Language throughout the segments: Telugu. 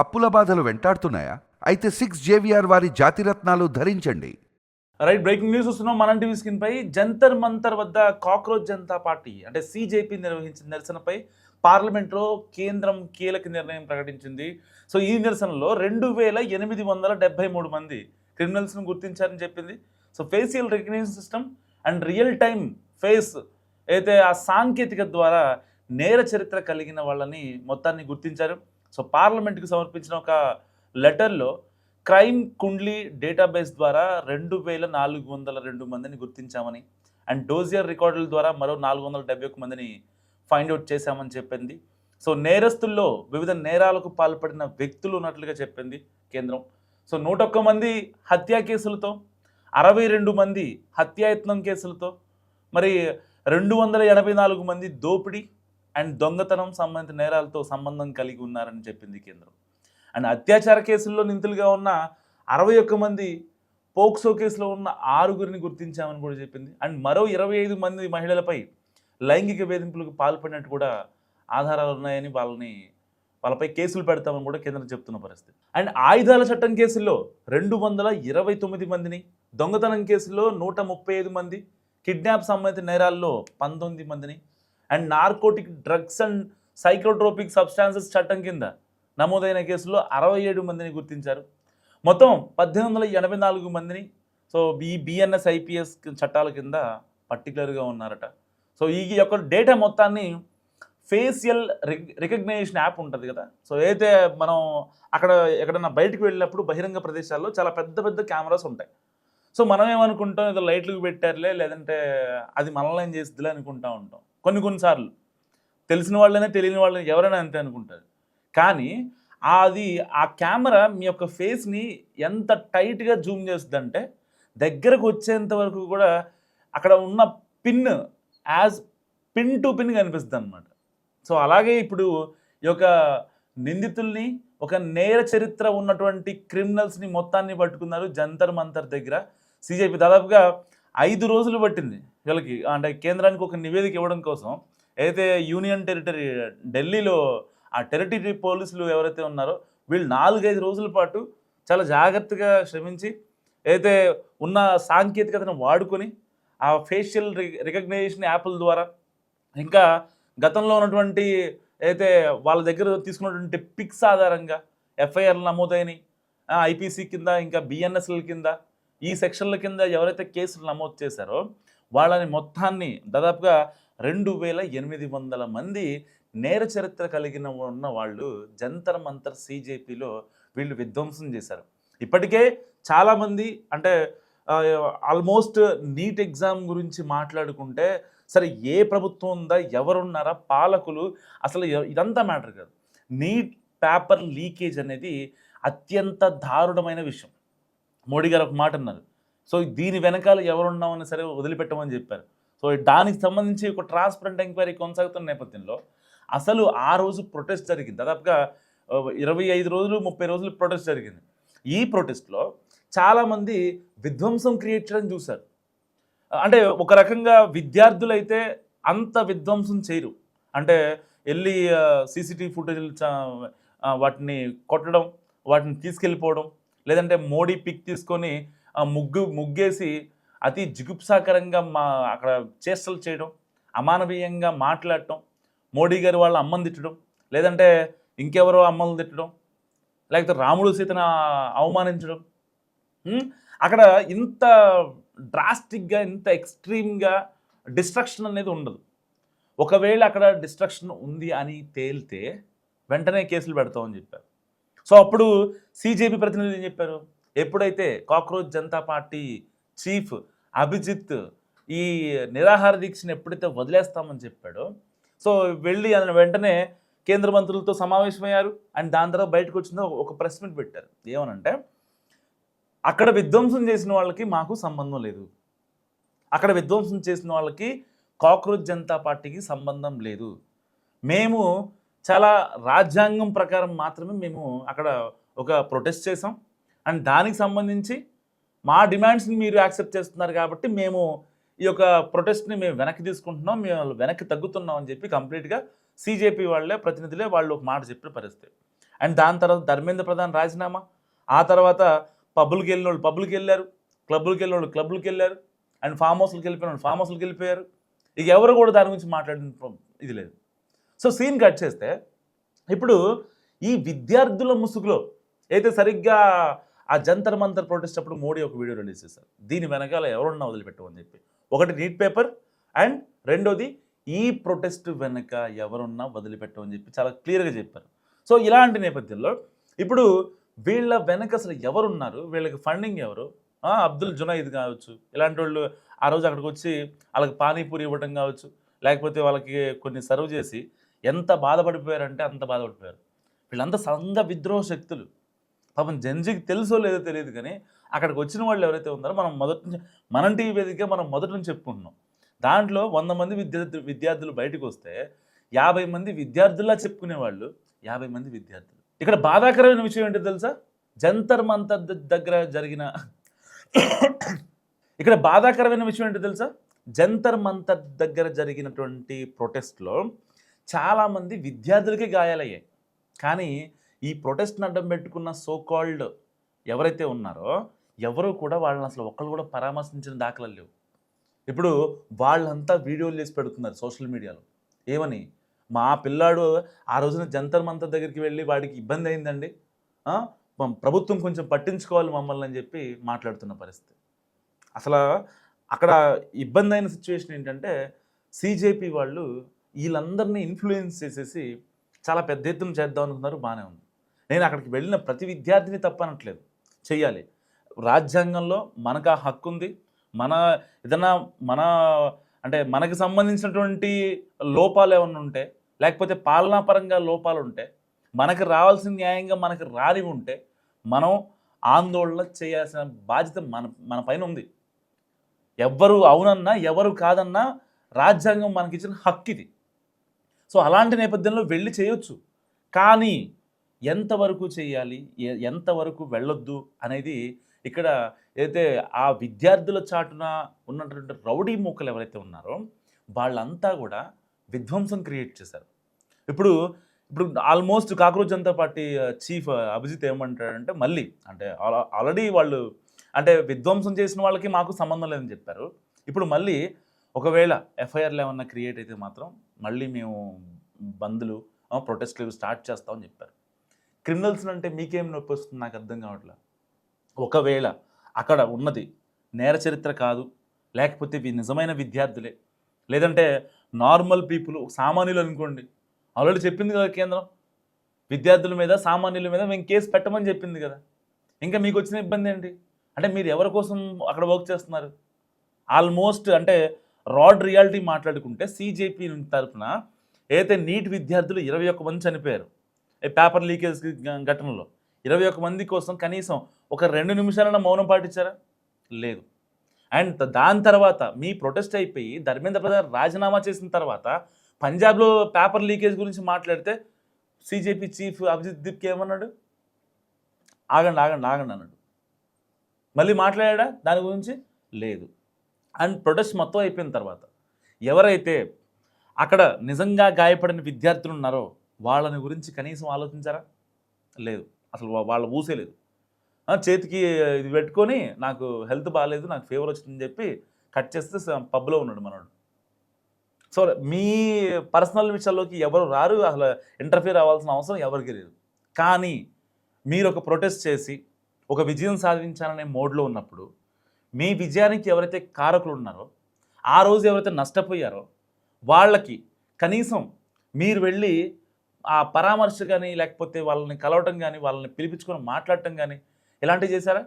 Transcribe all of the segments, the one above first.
అప్పుల బాధలు వెంటాడుతున్నాయా? అయితే 6 JVR వారి జాతిరత్నాలు ధరించండి. రైట్, బ్రేకింగ్ న్యూస్ వస్తున్నాం మనం టీవీ స్క్రీన్ పై. జంతర్ మంతర్ వద్ద కాక్రోచ్ జనతా పార్టీ అంటే సిజేపీ నిర్వహించిన నిరసనపై పార్లమెంట్లో కేంద్రం కీలక నిర్ణయం ప్రకటించింది. సో ఈ నిరసనలో 2873 మంది క్రిమినల్స్ను గుర్తించారని చెప్పింది. So facial recognition system and real time face అయితే ఆ సాంకేతికత ద్వారా నేర చరిత్ర కలిగిన వాళ్ళని మొత్తాన్ని గుర్తించారు. సో పార్లమెంట్కి సమర్పించిన ఒక లెటర్లో క్రైమ్ కుండ్లీ డేటాబేస్ ద్వారా 2402 మందిని గుర్తించామని అండ్ డోజియర్ రికార్డుల ద్వారా మరో 471 మందిని ఫైండ్ అవుట్ చేశామని చెప్పింది. సో నేరస్తుల్లో వివిధ నేరాలకు పాల్పడిన వ్యక్తులు ఉన్నట్లుగా చెప్పింది కేంద్రం. సో 101 మంది హత్యా కేసులతో, 62 మంది హత్యాయత్నం కేసులతో, మరి 284 మంది దోపిడీ అండ్ దొంగతనం సంబంధిత నేరాలతో సంబంధం కలిగి ఉన్నారని చెప్పింది కేంద్రం. అండ్ అత్యాచార కేసుల్లో నిందితులుగా ఉన్న 61 మంది, పోక్సో కేసులో ఉన్న 6గురిని గుర్తించామని కూడా చెప్పింది. అండ్ మరో 25 మంది మహిళలపై లైంగిక వేధింపులకు పాల్పడినట్టు కూడా ఆధారాలు ఉన్నాయని వాళ్ళపై కేసులు పెడతామని కూడా కేంద్రం చెప్తున్న పరిస్థితి. అండ్ ఆయుధాల చట్టం కేసుల్లో 229 మందిని, దొంగతనం కేసుల్లో 135 మంది, కిడ్నాప్ సంబంధిత నేరాల్లో 19 మందిని and narcotic drugs and psychotropic substances చట్టం కింద నమోదైన కేసుల్లో 67 మందిని గుర్తించారు. మొత్తం 1884 మందిని సో ఈ బిఎన్ఎస్ ఐపీఎస్ చట్టాల కింద పర్టికులర్గా ఉన్నారట. సో ఈ యొక్క డేటా మొత్తాన్ని ఫేషియల్ రికగ్నిషన్ యాప్ ఉంటుంది కదా, సో అయితే మనం అక్కడ ఎక్కడన్నా బయటకు వెళ్ళినప్పుడు బహిరంగ ప్రదేశాల్లో చాలా పెద్ద పెద్ద కెమెరాస్ ఉంటాయి. సో మనం ఏమనుకుంటాం, ఏదో లైట్లకు పెట్టారులే, లేదంటే అది మనల్ని ఏం చేస్తుందిలే అనుకుంటూ ఉంటాం. కొన్నిసార్లు తెలిసిన వాళ్ళనే తెలియని వాళ్ళని ఎవరైనా అంతే అనుకుంటారు. కానీ ఆ కెమెరా మీ యొక్క ఫేస్ని ఎంత టైట్గా జూమ్ చేస్తుందంటే దగ్గరకు వచ్చేంత వరకు కూడా అక్కడ ఉన్న పిన్ పిన్ టు పిన్ కనిపిస్తుంది అనమాట. సో అలాగే ఇప్పుడు ఈ యొక్క నిందితుల్ని, ఒక నేర చరిత్ర ఉన్నటువంటి క్రిమినల్స్ని మొత్తాన్ని పట్టుకున్నారు జంతర్ మంతర్ దగ్గర సిజేపీ. దాదాపుగా 5 రోజులు పట్టింది వీళ్ళకి, అంటే కేంద్రానికి ఒక నివేదిక ఇవ్వడం కోసం. అయితే యూనియన్ టెరిటరీ ఢిల్లీలో ఆ టెరిటరీ పోలీసులు ఎవరైతే ఉన్నారో వీళ్ళు 4-5 రోజుల పాటు చాలా జాగ్రత్తగా శ్రమించి అయితే ఉన్న సాంకేతికతను వాడుకొని ఆ ఫేషియల్ రికగ్నిషన్ యాప్ల ద్వారా, ఇంకా గతంలో ఉన్నటువంటి అయితే వాళ్ళ దగ్గర తీసుకున్నటువంటి పిక్స్ ఆధారంగా ఎఫ్ఐఆర్లు నమోదైనవి, ఐపీసీ కింద, ఇంకా బిఎన్ఎస్ఎల్ కింద, ఈ సెక్షన్ల కింద ఎవరైతే కేసులు నమోదు చేశారో వాళ్ళని మొత్తాన్ని దాదాపుగా 2800 మంది నేర చరిత్ర కలిగిన ఉన్న వాళ్ళు జంతర్ మంతర్ సిజేపీలో వీళ్ళు విధ్వంసం చేశారు. ఇప్పటికే చాలామంది అంటే ఆల్మోస్ట్ నీట్ ఎగ్జామ్ గురించి మాట్లాడుకుంటే సరే ఏ ప్రభుత్వం ఉందా, ఎవరున్నారా, పాలకులు, అసలు ఇదంతా మ్యాటర్ కాదు. నీట్ పేపర్ లీకేజ్ అనేది అత్యంత దారుణమైన విషయం. మోడీ గారు ఒక మాట అన్నారు, సో దీని వెనకాల ఎవరున్నామని సరే వదిలిపెట్టమని చెప్పారు. సో దానికి సంబంధించి ఒక ట్రాన్స్పరెంట్ ఎంక్వైరీ కొనసాగుతున్న నేపథ్యంలో అసలు ఆ రోజు ప్రొటెస్ట్ జరిగింది. దాదాపుగా 25 రోజులు 30 రోజులు ప్రొటెస్ట్ జరిగింది. ఈ ప్రొటెస్ట్లో చాలామంది విధ్వంసం క్రియేట్ చేయడం చూశారు. అంటే ఒక రకంగా విద్యార్థులు అయితే అంత విధ్వంసం చేయరు, అంటే వెళ్ళి సీసీటీవీ ఫుటేజ్ వాటిని కొట్టడం, వాటిని తీసుకెళ్ళిపోవడం, లేదంటే మోడీ పిక్ తీసుకొని ముగ్గేసి అతి జిగుప్సాకరంగా అక్కడ చేష్టలు చేయడం, అమానవీయంగా మాట్లాడటం, మోడీ గారు వాళ్ళ అమ్మని తిట్టడం, లేదంటే ఇంకెవరో అమ్మలు తిట్టడం, లేకపోతే రాముడు సీతను అవమానించడం. అక్కడ ఇంత డ్రాస్టిక్గా, ఇంత ఎక్స్ట్రీమ్గా డిస్ట్రక్షన్ అనేది ఉండదు. ఒకవేళ అక్కడ డిస్ట్రక్షన్ ఉంది అని తేలితే వెంటనే కేసులు పెడతామని చెప్పారు. సో అప్పుడు సిజేపీ ప్రతినిధులు ఏం చెప్పారు, ఎప్పుడైతే cockroach Janata party chief Abhijit ఈ నిరాహార దీక్షను ఎప్పుడైతే వదిలేస్తామని చెప్పాడో, సో వెళ్ళి వెంటనే కేంద్ర మంత్రులతో సమావేశమయ్యారు. అండ్ దాని తర్వాత బయటకు వచ్చిందో ఒక ప్రెస్ మీట్ పెట్టారు. ఏమనంటే, అక్కడ విధ్వంసం చేసిన వాళ్ళకి మాకు సంబంధం లేదు, అక్కడ విధ్వంసం చేసిన వాళ్ళకి కాక్రోచ్ జనతా పార్టీకి సంబంధం లేదు, మేము చాలా రాజ్యాంగం ప్రకారం మాత్రమే మేము అక్కడ ఒక ప్రొటెస్ట్ చేసాం, అండ్ దానికి సంబంధించి మా డిమాండ్స్ని మీరు యాక్సెప్ట్ చేస్తున్నారు కాబట్టి మేము ఈ యొక్క ప్రొటెస్ట్ని మేము వెనక్కి తీసుకుంటున్నాం, మేము వెనక్కి తగ్గుతున్నాం అని చెప్పి కంప్లీట్గా సిజేపీ వాళ్ళే ప్రతినిధులే వాళ్ళు ఒక మాట చెప్పిన పరిస్థితి. అండ్ దాని తర్వాత ధర్మేంద్ర ప్రధాన్ రాజీనామా, ఆ తర్వాత పబ్బులకి వెళ్ళిన వాళ్ళు పబ్బులకి వెళ్ళారు, క్లబ్బులకి వెళ్ళిన వాళ్ళు క్లబ్బులకి వెళ్ళారు, అండ్ ఫామ్ హౌస్లకి వెళ్ళిపోయిన వాళ్ళు ఫామ్ హౌస్లకి వెళ్ళిపోయారు. ఇక ఎవరు కూడా దాని గురించి మాట్లాడిన ఇది లేదు. సో సీన్ కట్ చేస్తే ఇప్పుడు ఈ విద్యార్థుల ముసుగులో అయితే సరిగ్గా ఆ జంతర్ మంతర్ ప్రొటెస్ట్ అప్పుడు మోడీ ఒక వీడియో రిలీజ్ చేశారు. దీని వెనకాల ఎవరున్నా వదిలిపెట్టమని చెప్పి, ఒకటి నీట్ పేపర్ అండ్ రెండోది ఈ ప్రొటెస్ట్ వెనక ఎవరున్నా వదిలిపెట్టమని చెప్పి చాలా క్లియర్గా చెప్పారు. సో ఇలాంటి నేపథ్యంలో ఇప్పుడు వీళ్ళ వెనక అసలు ఎవరున్నారు, వీళ్ళకి ఫండింగ్ ఎవరు, అబ్దుల్ జునైద్ కావచ్చు, ఇలాంటి వాళ్ళు ఆ రోజు అక్కడికి వచ్చి వాళ్ళకి పానీపూరి ఇవ్వటం కావచ్చు, లేకపోతే వాళ్ళకి కొన్ని సర్వ్ చేసి ఎంత బాధపడిపోయారంటే అంత బాధపడిపోయారు. వీళ్ళంతా సంఘ విద్రోహ శక్తులు. పాపం జంజీకి తెలుసో లేదో తెలియదు, కానీ అక్కడికి వచ్చిన వాళ్ళు ఎవరైతే ఉన్నారో మనం మొదటి నుంచి మనం టీవీ వేదికగా మనం మొదటి నుంచి చెప్పుకుంటున్నాం. దాంట్లో 100 మంది విద్యార్థులు బయటకు వస్తే 50 మంది విద్యార్థుల్లా చెప్పుకునేవాళ్ళు 50 మంది విద్యార్థులు. ఇక్కడ బాధాకరమైన విషయం ఏంటో తెలుసా, జంతర్ మంతర్ దగ్గర జరిగిన ఇక్కడ బాధాకరమైన విషయం ఏంటో తెలుసా, జంతర్ మంతర్ దగ్గర జరిగినటువంటి ప్రొటెస్ట్లో చాలామంది విద్యార్థులకి గాయాలయ్యాయి. కానీ ఈ ప్రొటెస్ట్ని అడ్డం పెట్టుకున్న సో కాల్డ్ ఎవరైతే ఉన్నారో ఎవరు కూడా వాళ్ళని అసలు ఒక్కళ్ళు కూడా పరామర్శించిన దాఖలాలు లేవు. ఇప్పుడు వాళ్ళంతా వీడియోలు చేసి పెడుతున్నారు సోషల్ మీడియాలో. ఏమని, మా పిల్లాడు ఆ రోజున జంతర్ మంతర్ దగ్గరికి వెళ్ళి వాడికి ఇబ్బంది అయిందండి, ప్రభుత్వం కొంచెం పట్టించుకోవాలి మమ్మల్ని అని చెప్పి మాట్లాడుతున్న పరిస్థితి. అసలు అక్కడ ఇబ్బంది అయిన సిచ్యువేషన్ ఏంటంటే సీజేపీ వాళ్ళు వీళ్ళందరినీ ఇన్ఫ్లుయెన్స్ చేసేసి చాలా పెద్ద ఎత్తున చేద్దాం అనుకున్నారు. బాగానే ఉంది. నేను అక్కడికి వెళ్ళిన ప్రతి విద్యార్థిని తప్పనట్లేదు, చెయ్యాలి. రాజ్యాంగంలో మనకు ఆ హక్కు ఉంది. మన ఏదన్నా అంటే మనకు సంబంధించినటువంటి లోపాలు ఏమన్నా ఉంటే, లేకపోతే పాలనాపరంగా లోపాలు ఉంటే, మనకు రావాల్సిన న్యాయంగా మనకు రాని ఉంటే మనం ఆందోళన చేయాల్సిన బాధ్యత మన పైన ఉంది. ఎవరు అవునన్నా ఎవరు కాదన్నా రాజ్యాంగం మనకిచ్చిన హక్కు ఇది. సో అలాంటి నేపథ్యంలో వెళ్ళి చేయొచ్చు. కానీ ఎంతవరకు చేయాలి, ఎంతవరకు వెళ్ళొద్దు అనేది ఇక్కడ ఏదైతే ఆ విద్యార్థుల చాటున ఉన్నటువంటి రౌడీ మూకలు ఎవరైతే ఉన్నారో వాళ్ళంతా కూడా విధ్వంసం క్రియేట్ చేశారు. ఇప్పుడు almost cockroach Janata party chief Abhijit ఏమంటాడంటే, మళ్ళీ అంటే ఆల్రెడీ వాళ్ళు అంటే విధ్వంసం చేసిన వాళ్ళకి మాకు సంబంధం లేదని చెప్పారు. ఇప్పుడు మళ్ళీ ఒకవేళ ఎఫ్ఐఆర్లు ఏమన్నా క్రియేట్ అయితే మాత్రం మళ్ళీ మేము బంద్లు ప్రొటెస్ట్లు స్టార్ట్ చేస్తామని చెప్పారు. క్రిమినల్స్ అంటే మీకేం నొప్పి వస్తుంది నాకు అర్థం కావట్లేదు. ఒకవేళ అక్కడ ఉన్నది నేర చరిత్ర కాదు, లేకపోతే నిజమైన విద్యార్థులే, లేదంటే నార్మల్ పీపుల్ సామాన్యులు అనుకోండి. ఆల్రెడీ చెప్పింది కదా కేంద్రం, విద్యార్థుల మీద సామాన్యుల మీద మేము కేసు పెట్టమని చెప్పింది కదా. ఇంకా మీకు వచ్చిన ఇబ్బంది ఏంటి? అంటే మీరు ఎవరి కోసం అక్కడ వర్క్ చేస్తున్నారు? ఆల్మోస్ట్ అంటే రాడ్ రియాలిటీ మాట్లాడుకుంటే సీజేపీ తరఫున ఏదైతే నీట్ విద్యార్థులు 21 మంది చనిపోయారు పేపర్ లీకేజ్ ఘటనలో, 21 మంది కోసం కనీసం ఒక 2 నిమిషాలైనా మౌనం పాటించారా? లేదు. అండ్ దాని తర్వాత మీ ప్రొటెస్ట్ అయిపోయి ధర్మేంద్ర ప్రధాన్ రాజీనామా చేసిన తర్వాత పంజాబ్లో పేపర్ లీకేజ్ గురించి మాట్లాడితే సీజేపీ చీఫ్ అభిజిత్ దీప్కి ఏమన్నాడు? ఆగండి అన్నాడు. మళ్ళీ మాట్లాడా దాని గురించి? లేదు. అండ్ ప్రొటెస్ట్ మొత్తం అయిపోయిన తర్వాత ఎవరైతే అక్కడ నిజంగా గాయపడిన విద్యార్థులు ఉన్నారో వాళ్ళని గురించి కనీసం ఆలోచించారా? లేదు. అసలు వాళ్ళ ఊసే లేదు. చేతికి ఇది పెట్టుకొని నాకు హెల్త్ బాగాలేదు, నాకు ఫీవర్ వచ్చిందని చెప్పి కట్ చేస్తే పబ్లో ఉన్నాడు మనోడు. సో మీ పర్సనల్ విషయాల్లోకి ఎవరు రారు, అసలు ఇంటర్ఫియర్ అవ్వాల్సిన అవసరం ఎవరికి లేదు. కానీ మీరు ఒక ప్రొటెస్ట్ చేసి ఒక విజయం సాధించాలనే మోడ్లో ఉన్నప్పుడు మీ విజయానికి ఎవరైతే కారకులు ఉన్నారో, ఆ రోజు ఎవరైతే నష్టపోయారో వాళ్ళకి కనీసం మీరు వెళ్ళి ఆ పరామర్శ కానీ, లేకపోతే వాళ్ళని కలవటం కానీ, వాళ్ళని పిలిపించుకొని మాట్లాడటం కానీ ఇలాంటివి చేశారా?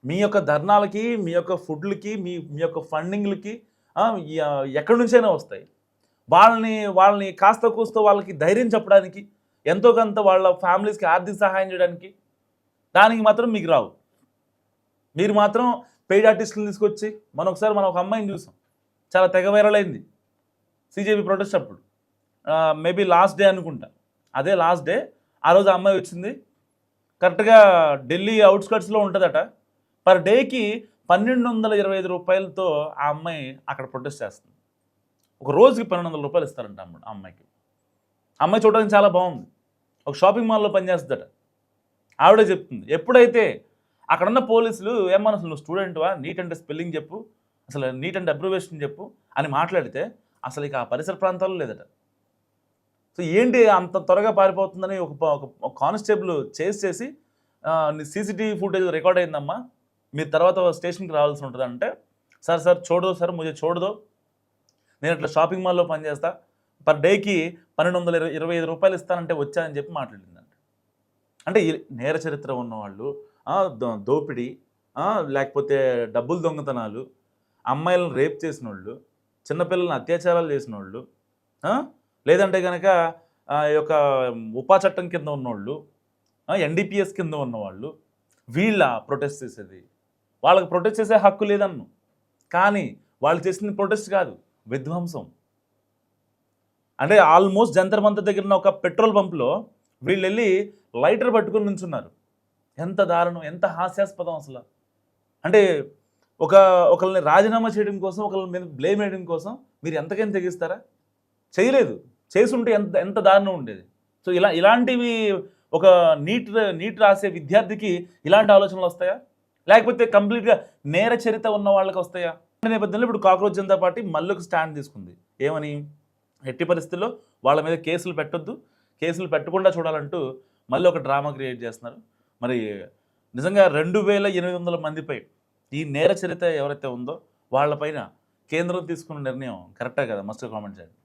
మీ యొక్క ధర్నాలకి, మీ యొక్క ఫుడ్లకి, మీ యొక్క ఫండింగ్లకి ఎక్కడి నుంచైనా వస్తాయి. వాళ్ళని కాస్త కూస్త వాళ్ళకి ధైర్యం చెప్పడానికి, ఎంతో కొంత వాళ్ళ ఫ్యామిలీస్కి ఆర్థిక సహాయం చేయడానికి, దానికి మాత్రం మీకు రావు. మీరు మాత్రం పెయిడ్ ఆర్టిస్టులు తీసుకొచ్చి మనం ఒక అమ్మాయిని చూసాం, చాలా తెగ వైరల్ అయింది సీజేపీ ప్రొటెస్ట్ అప్పుడు. మేబీ లాస్ట్ డే అనుకుంటా, అదే లాస్ట్ డే. ఆ రోజు ఆ అమ్మాయి వచ్చింది, కరెక్ట్గా ఢిల్లీ అవుట్స్కట్స్లో ఉంటుందట. పర్ డేకి 1225 రూపాయలతో ఆ అమ్మాయి అక్కడ ప్రొటెస్ట్ చేస్తుంది. ఒక రోజుకి 1200 రూపాయలు ఇస్తారంట ఆ అమ్మాయికి. అమ్మాయి చూడడానికి చాలా బాగుంది. ఒక షాపింగ్ మాల్లో పనిచేస్తుందట. ఆవిడే చెప్తుంది. ఎప్పుడైతే అక్కడున్న పోలీసులు ఏమన్నా అసలు నువ్వు స్టూడెంట్‌వా? నీట్ అంటే స్పెల్లింగ్ చెప్పు. అసలు నీట్ అంటే అబ్రివేషన్ చెప్పు అని మాట్లాడితే అసలు ఇక ఆ పరిసర ప్రాంతాల్లో లేదట. సో ఏంటి అంత త్వరగా పారిపోతుందని ఒక కానిస్టేబుల్ చేసి నీ సీసీటీవీ ఫుటేజ్ రికార్డ్ అయిందమ్మా. మీరు తర్వాత స్టేషన్‌కి రావాల్సి ఉంటదంటే, సార్ छोड़ दो सर मुझे छोड़ दो. నేను ఇట్లా షాపింగ్ మాల్‌లో పనిచేస్తా. పర్ డేకి 1225 రూపాయలు ఇస్తానంటే వచ్చా అని చెప్పి మాట్లాడిందంట. అంటే ఈ నేర చరిత్ర ఉన్నవాళ్ళు, దోపిడీ, లేకపోతే డబ్బులు దొంగతనాలు, అమ్మాయిలను రేప్ చేసినోళ్ళు, చిన్నపిల్లలను అత్యాచారాలు చేసినోళ్ళు, లేదంటే గనక ఈ యొక్క ఉపా చట్టం కింద ఉన్నోళ్ళు, ఎన్‌డీపీఎస్ కింద ఉన్నవాళ్ళు, వీళ్ళ ప్రొటెస్ట్ చేసేది. వాళ్ళకి ప్రొటెస్ట్ చేసే హక్కు లేదన్ను. కానీ వాళ్ళు చేసింది ప్రొటెస్ట్ కాదు, విధ్వంసం. అంటే ఆల్మోస్ట్ జంతర్ మంతర్ దగ్గర ఉన్న ఒక పెట్రోల్ పంప్‌లో వీళ్ళెళ్ళి లైటర్ పట్టుకొని నుంచున్నారు. ఎంత దారుణం, ఎంత హాస్యాస్పదం అసలు. అంటే ఒకళ్ళని రాజీనామా చేయడం కోసం, ఒకళ్ళ మీద బ్లేమ్ వేయడం కోసం మీరు ఎంతకైనా తెగిస్తారా? చేయలేదు. చేసుంటే ఎంత దారుణం ఉండేది. సో ఇలాంటివి ఒక నీట్ రాసే విద్యార్థికి ఇలాంటి ఆలోచనలు వస్తాయా? లేకపోతే కంప్లీట్‌గా నేర చరిత్ర ఉన్న వాళ్ళకి వస్తాయా? నేపథ్యంలో ఇప్పుడు కాక్రోచ్ జనతా పార్టీ మళ్ళీ ఒక స్టాండ్ తీసుకుంది. ఏమని? ఎట్టి పరిస్థితుల్లో వాళ్ళ మీద కేసులు పెట్టొద్దు, కేసులు పెట్టకుండా చూడాలంటూ మళ్ళీ ఒక డ్రామా క్రియేట్ చేస్తున్నారు. మరి నిజంగా 2800 మందిపై ఈ నేర చరిత్ర ఎవరైతే ఉందో వాళ్ళపైన కేంద్రం తీసుకున్న నిర్ణయం కరెక్టే కదా? మస్ట్ కామెంట్ చేయండి.